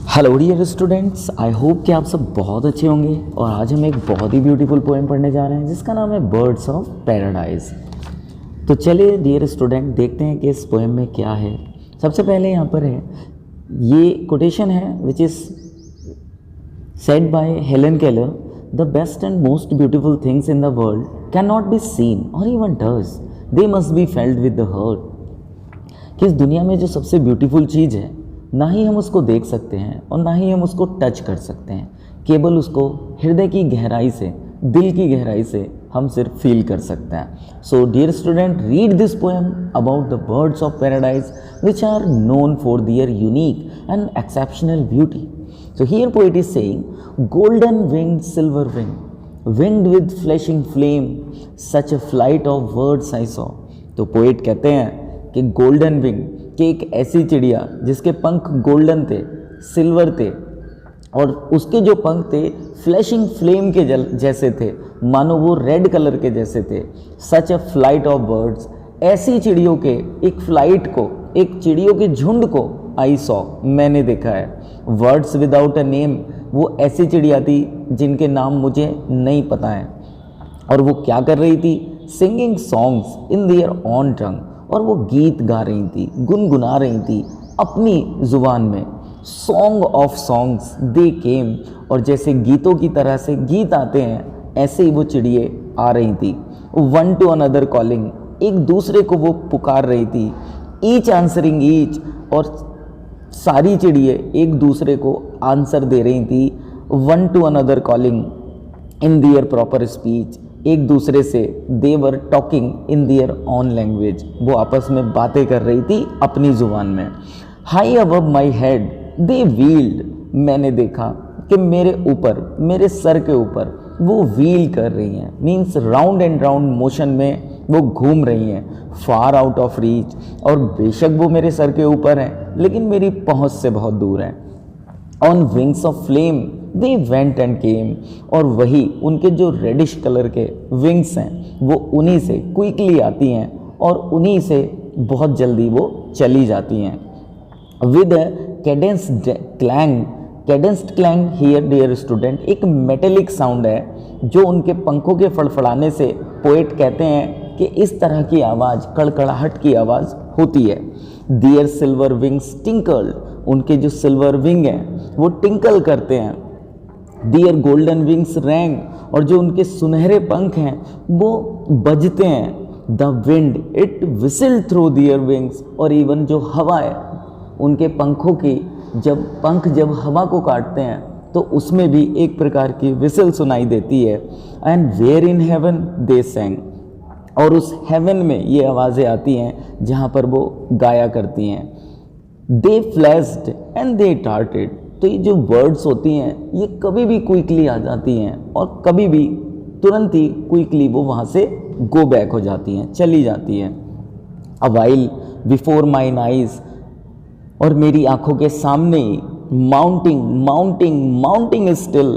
Hello dear students, I hope कि आप सब बहुत अच्छे होंगे। और आज हम एक बहुत ही ब्यूटीफुल पोएम पढ़ने जा रहे हैं जिसका नाम है बर्ड्स ऑफ पैराडाइज। तो चलिए डियर स्टूडेंट, देखते हैं कि इस पोएम में क्या है। सबसे पहले यहाँ पर है, ये कोटेशन है which is said by Helen Keller, the best and most beautiful things in the world can not be seen और even does, they must be felt with the heart. कि इस दुनिया में जो सबसे ब्यूटीफुल चीज़ है, ना ही हम उसको देख सकते हैं और ना ही हम उसको टच कर सकते हैं, केवल उसको हृदय की गहराई से, दिल की गहराई से हम सिर्फ फील कर सकते हैं। So dear student, read this poem about the birds of paradise which are known for their unique and exceptional beauty. So here poet is saying, golden winged silver wing, winged with flashing flame, such a flight of words I saw. तो poet कहते हैं कि golden wing, कि एक ऐसी चिड़िया जिसके पंख गोल्डन थे, सिल्वर थे, और उसके जो पंख थे फ्लैशिंग फ्लेम के जैसे थे, मानो वो रेड कलर के जैसे थे। सच अ फ्लाइट ऑफ बर्ड्स, ऐसी चिड़ियों के एक फ्लाइट को, एक चिड़ियों के झुंड को आई सॉ, मैंने देखा है। वर्ड्स विदाउट अ नेम, वो ऐसी चिड़िया थी जिनके नाम मुझे नहीं पता है। और वो क्या कर रही थी? Singing songs in their on टंग, और वो गीत गा रही थी, गुनगुना रही थी अपनी ज़ुबान में। सॉन्ग ऑफ सॉन्ग्स दे केम, और जैसे गीतों की तरह से गीत आते हैं, ऐसे ही वो चिड़िए आ रही थी। वन टू अनदर कॉलिंग, एक दूसरे को वो पुकार रही थी। ईच आंसरिंग ईच, और सारी चिड़िए एक दूसरे को आंसर दे रही थी। One to another calling in their proper speech, एक दूसरे से they were talking in their own language, वो आपस में बातें कर रही थी अपनी ज़ुबान में। High above my head they wheeled, मैंने देखा कि मेरे ऊपर, मेरे सर के ऊपर वो व्हील कर रही हैं, means round and round motion में वो घूम रही हैं। फार आउट ऑफ रीच, और बेशक वो मेरे सर के ऊपर हैं लेकिन मेरी पहुंच से बहुत दूर हैं। On wings of flame they went and came, और वही उनके जो रेडिश कलर के विंग्स हैं वो उन्हीं से क्विकली आती हैं और उन्हीं से बहुत जल्दी वो चली जाती हैं। With cadenced clang, cadenced clang here dear student, एक मेटेलिक साउंड है जो उनके पंखों के फड़फड़ाने से पोएट कहते हैं कि इस तरह की आवाज़, कड़कड़ाहट की आवाज़ होती है। दियर सिल्वर विंग्स टिंकल्ड, उनके जो सिल्वर विंग हैं वो टिंकल करते हैं। दियर गोल्डन विंग्स रैंग, और जो उनके सुनहरे पंख हैं वो बजते हैं। The wind it whistle through their wings, और इवन जो हवा है उनके पंखों की, जब पंख जब हवा को काटते हैं तो उसमें भी एक प्रकार की विसिल सुनाई देती है। एंड वेयर इन हेवन दे सेंग, और उस हेवन में ये आवाज़ें आती हैं जहाँ पर वो गाया करती हैं। दे फ्लैश्ड एंड दे टार्टेड, तो ये जो वर्ड्स होती हैं ये कभी भी क्विकली आ जाती हैं और कभी भी तुरंत ही क्विकली वो वहाँ से गो बैक हो जाती हैं, चली जाती हैं। A while before mine eyes, और मेरी आंखों के सामने ही माउंटिंग माउंटिंग माउंटिंग स्टिल,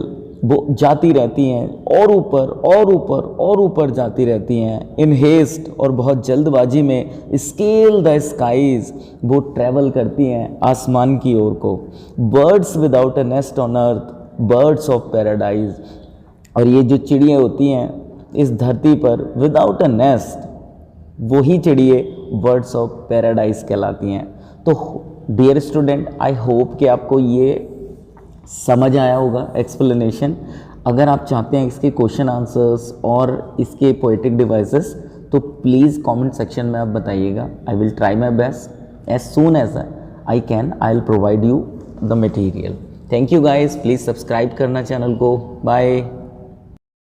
वो जाती रहती हैं और ऊपर और ऊपर और ऊपर जाती रहती हैं। इन हेस्ट, और बहुत जल्दबाजी में। स्केल द स्काईज, वो ट्रैवल करती हैं आसमान की ओर को। Birds without a nest on earth, birds of paradise, और ये जो चिड़ियाँ होती हैं इस धरती पर विदाउट अ नेस्ट, वही चिड़िए बर्ड्स ऑफ पैराडाइज कहलाती हैं। तो डियर स्टूडेंट, आई होप कि आपको ये समझ आया होगा एक्सप्लेनेशन। अगर आप चाहते हैं इसके क्वेश्चन आंसर्स और इसके पोएटिक डिवाइसेस, तो प्लीज़ कमेंट सेक्शन में आप बताइएगा। I will try my best, as soon as I can I will provide you the material. Thank you guys, please subscribe करना चैनल को। बाय।